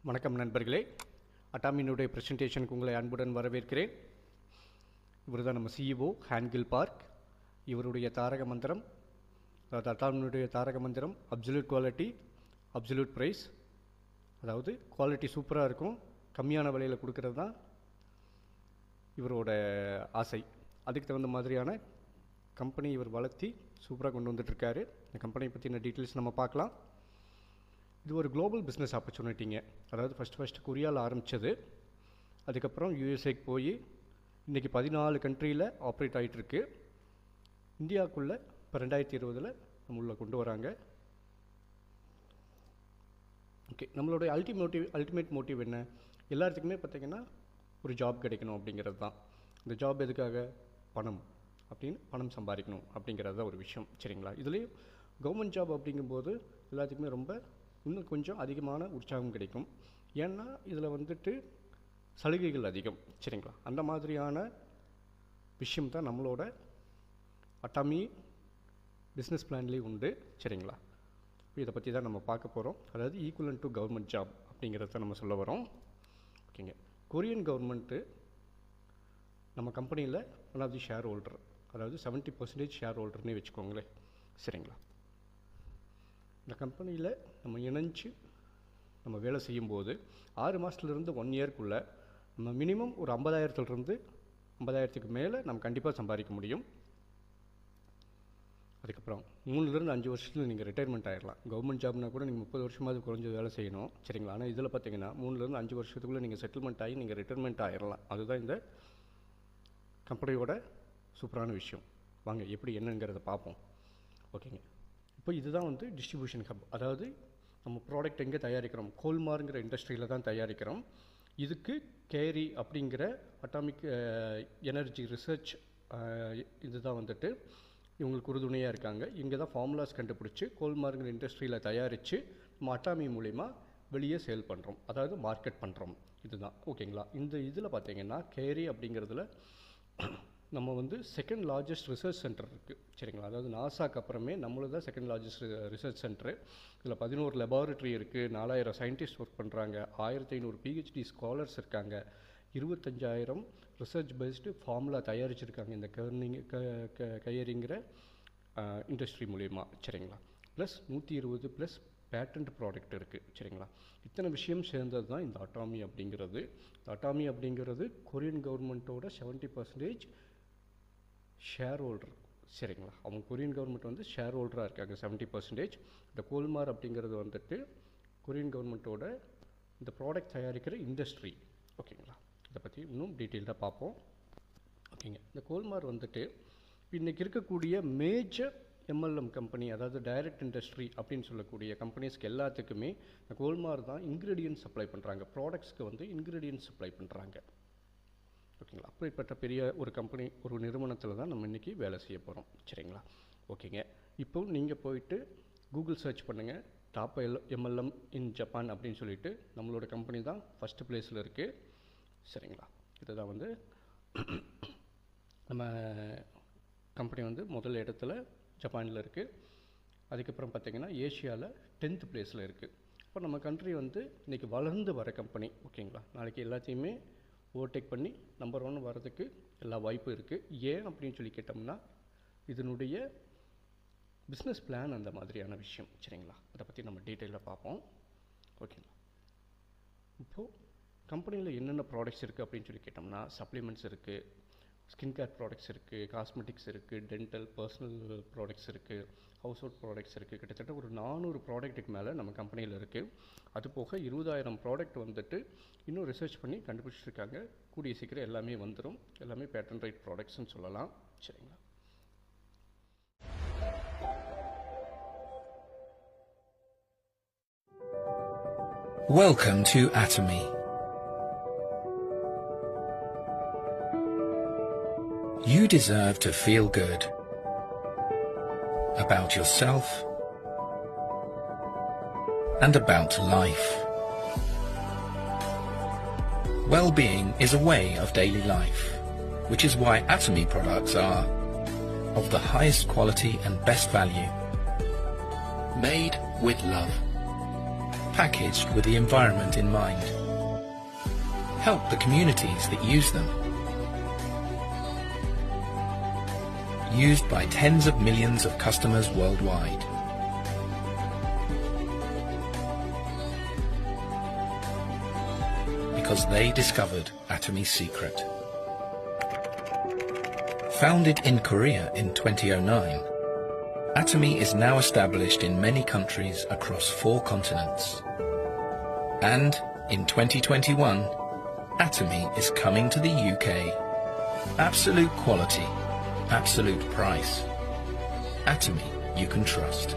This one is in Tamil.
வணக்கம் நண்பர்களே, அட்டாமியினுடைய ப்ரெசன்டேஷனுக்கு உங்களை அன்புடன் வரவேற்கிறேன். இவர் தான் நம்ம சிஇஓ ஹேன்கில் பார்க். இவருடைய தாரக மந்திரம், அதாவது அட்டாமியினுடைய தாரக மந்திரம் அப்சல்யூட் குவாலிட்டி, அப்சல்யூட் ப்ரைஸ். அதாவது குவாலிட்டி சூப்பராக இருக்கும், கம்மியான விலையில் கொடுக்கறது தான் இவரோட ஆசை. அதுக்கு தகுந்த மாதிரியான கம்பெனி இவர் வளர்த்தி சூப்பராக கொண்டு வந்துட்டுருக்காரு. இந்த கம்பெனியை பற்றின டீட்டெயில்ஸ் நம்ம பார்க்கலாம். இது ஒரு குளோபல் பிஸ்னஸ் ஆப்பர்ச்சுனிட்டிங்க. அதாவது ஃபஸ்ட்டு கொரியாவில் ஆரம்பித்தது, அதுக்கப்புறம் யூஎஸ்ஏக்கு போய் இன்றைக்கி 14 கண்ட்ரியில் ஆப்ரேட் ஆகிட்டுருக்கு. இந்தியாவுக்குள்ளே இப்போ 2020 நம்ம உள்ள கொண்டு வராங்க. ஓகே, நம்மளுடைய அல்டிமேட் மோட்டிவ் என்ன? எல்லாத்துக்குமே பார்த்திங்கன்னா ஒரு ஜாப் கிடைக்கணும் அப்படிங்கிறது தான். இந்த ஜாப் எதுக்காக? பணம் சம்பாதிக்கணும் அப்படிங்கிறது தான் ஒரு விஷயம். சரிங்களா? இதுலேயும் கவர்மெண்ட் ஜாப் அப்படிங்கும்போது எல்லாத்துக்குமே ரொம்ப இன்னும் கொஞ்சம் அதிகமான உற்சாகம் கிடைக்கும். ஏன்னா இதில் வந்துட்டு சலுகைகள் அதிகம். சரிங்களா? அந்த மாதிரியான விஷயம் தான் நம்மளோட அட்டாமி பிஸ்னஸ் பிளான்லேயும் உண்டு. சரிங்களா? இதை பற்றி தான் நம்ம பார்க்க போகிறோம். அதாவது ஈக்குவலன்ட் டு கவர்மெண்ட் ஜாப் அப்படிங்கிறத நம்ம சொல்ல வரோம். ஓகேங்க. கொரியன் கவர்மெண்ட்டு நம்ம கம்பெனியில் one of the shareholder, அதாவது 70% ஷேர் ஹோல்டர்னே வச்சுக்கோங்களேன். சரிங்களா? இந்த கம்பெனியில் நம்ம இணைஞ்சு நம்ம வேலை செய்யும்போது 6 மாதத்துலேருந்து 1 இயர்க்குள்ளே நம்ம மினிமம் ஒரு 50,000க்கு மேலே நம்ம கண்டிப்பாக சம்பாதிக்க முடியும். அதுக்கப்புறம் 3லேருந்து 5 வருஷத்தில் நீங்கள் ரிட்டையர்மெண்ட் ஆகிடலாம். கவர்மெண்ட் ஜாப்னா கூட நீங்கள் 30 வருஷமாவது குறைஞ்ச வேலை செய்யணும். சரிங்களா? ஆனால் இதில் பார்த்தீங்கன்னா 3லேருந்து 5 வருஷத்துக்குள்ளே நீங்கள் செட்டில்மெண்ட் ஆகி நீங்கள் ரிட்டையர்மெண்ட் ஆகிடலாம். அதுதான் இந்த கம்பெனியோட சூப்பரான விஷயம். வாங்க எப்படி என்னங்கிறத பார்ப்போம். ஓகேங்க. இப்போ இதுதான் வந்து டிஸ்ட்ரிபியூஷன் ஹப். அதாவது நம்ம ப்ராடக்ட் எங்கே தயாரிக்கிறோம்? கோல்மார்ங்கிற இண்டஸ்ட்ரியில் தான் தயாரிக்கிறோம். இதுக்கு கேரி அப்படிங்கிற அட்டாமிக் எனர்ஜி ரிசர்ச் இதுதான் வந்துட்டு இவங்களுக்கு உறுதுணையாக இருக்காங்க. இங்கே தான் ஃபார்முலாஸ் கண்டுபிடிச்சி கோல்மார்ங்கிற இண்டஸ்ட்ரியில் தயாரித்து நம்ம அட்டாமி மூலிமா வெளியே சேல் பண்ணுறோம், அதாவது மார்க்கெட் பண்ணுறோம். இதுதான். ஓகேங்களா? இந்த இதில் பார்த்தீங்கன்னா கேரி அப்படிங்கிறதுல நம்ம வந்து செகண்ட் லார்ஜஸ்ட் ரிசர்ச் சென்டர் இருக்குது. சரிங்களா? அதாவது நாசாக்கு அப்புறமே நம்மளது தான் செகண்ட் லார்ஜஸ்ட் ரிசர்ச் சென்டரு. இதில் 11 லெபார்ட்ரி இருக்குது, 4000 சயின்டிஸ்ட் ஒர்க் பண்ணுறாங்க, 1500 PhD ஸ்காலர்ஸ் இருக்காங்க, 25,000 ரிசர்ச் பேஸ்டு ஃபார்முலா தயாரிச்சிருக்காங்க இந்த கயரிங்கிற இண்டஸ்ட்ரி மூலிமா. சரிங்களா? ப்ளஸ் 120 ப்ளஸ் பேட்டன்ட் ப்ராடக்ட் இருக்குது. சரிங்களா? இத்தனை விஷயம் சேர்ந்தது தான் இந்த அட்டாமி அப்படிங்கிறது. இந்த அட்டாமி அப்படிங்கிறது கொரியன் கவர்மெண்ட்டோட 70% ஷேர் ஹோல்டர். சரிங்களா? அவங்க கொரியன் கவர்மெண்ட் வந்து ஷேர் ஹோல்டராக இருக்காங்க 70%. இந்த கோல்மார் அப்படிங்கிறது வந்துட்டு கொரியன் கவர்மெண்ட்டோட இந்த ப்ராடக்ட் தயாரிக்கிற இண்டஸ்ட்ரி. ஓகேங்களா? இதை பற்றி இன்னும் டீட்டெயில்டாக பார்ப்போம். ஓகேங்க. இந்த கோல்மார் வந்துட்டு இன்றைக்கி இருக்கக்கூடிய மேஜர் MLM கம்பெனி, அதாவது டைரக்ட் இண்டஸ்ட்ரி அப்படின்னு சொல்லக்கூடிய கம்பெனிஸ்க்கு எல்லாத்துக்குமே இந்த கோல்மார் தான் இன்க்ரீடியன்ட் சப்ளை பண்ணுறாங்க. ப்ராடக்ட்ஸ்க்கு வந்து இன்க்ரீடியன்ட் சப்ளை பண்ணுறாங்க. ஓகேங்களா? அப்படிப்பட்ட பெரிய ஒரு கம்பெனி, ஒரு நிறுவனத்தில் தான் நம்ம இன்றைக்கி வேலை செய்ய போகிறோம். சரிங்களா? ஓகேங்க. இப்போ நீங்கள் போயிட்டு கூகுள் சர்ச் பண்ணுங்கள், டாப் MLM இன் ஜப்பான் அப்படின்னு சொல்லிட்டு நம்மளோட கம்பெனி தான் ஃபஸ்ட்டு ப்ளேஸில் இருக்குது. சரிங்களா? இதுதான் வந்து நம்ம கம்பெனி வந்து முதல் இடத்துல ஜப்பானில் இருக்குது. அதுக்கப்புறம் பார்த்திங்கன்னா ஏஷியாவில் 10th பிளேஸில் இருக்குது. இப்போ நம்ம கண்ட்ரி வந்து இன்றைக்கி வளர்ந்து வர கம்பெனி. ஓகேங்களா? நாளைக்கு எல்லாத்தையுமே ஓவர்டேக் பண்ணி நம்பர் 1 வரதுக்கு எல்லா வாய்ப்பும் இருக்குது. ஏன் அப்படின்னு சொல்லி கேட்டோம்னா இதனுடைய பிஸ்னஸ் பிளான் அந்த மாதிரியான விஷயம். சரிங்களா? அதை பற்றி நம்ம டீட்டெயிலாக பார்ப்போம். ஓகேங்களா? இப்போது கம்பெனியில் என்னென்ன ப்ராடக்ட்ஸ் இருக்குது அப்படின்னு சொல்லி கேட்டோம்னா சப்ளிமெண்ட்ஸ் இருக்குது, ஸ்கின் கேர் ப்ராடக்ட்ஸ் இருக்குது, காஸ்மெட்டிக்ஸ் இருக்குது, டென்டல் பர்சனல் ப்ராடக்ட்ஸ் இருக்குது, ஹவுஸ் ஹோல்ட் ப்ராடக்ட்ஸ் இருக்குது. கிட்டத்தட்ட ஒரு 400 ப்ராடக்ட்டுக்கு மேலே நம்ம கம்பெனியில் இருக்குது. அது போக 20,000 ப்ராடக்ட் வந்துட்டு இன்னும் ரிசர்ச் பண்ணி கண்டுபிடிச்சிருக்காங்க. கூடிய சீக்கிரம் எல்லாமே வந்துடும். எல்லாமே பேட்டன் ரைட் ப்ராடக்ட்ஸ்னு சொல்லலாம். சரிங்களா? Welcome to Atomy. You deserve to feel good about yourself and about life. Well-being is a way of daily life, which is why Atomy products are of the highest quality and best value, made with love. packaged with the environment in mind. Help the communities that use them. Used by tens of millions of customers worldwide. Because they discovered Atomy's secret. Founded in Korea in 2009, Atomy is now established in many countries across 4 continents. And in 2021, Atomy is coming to the UK. Absolute quality, absolute price. Atomy you can trust.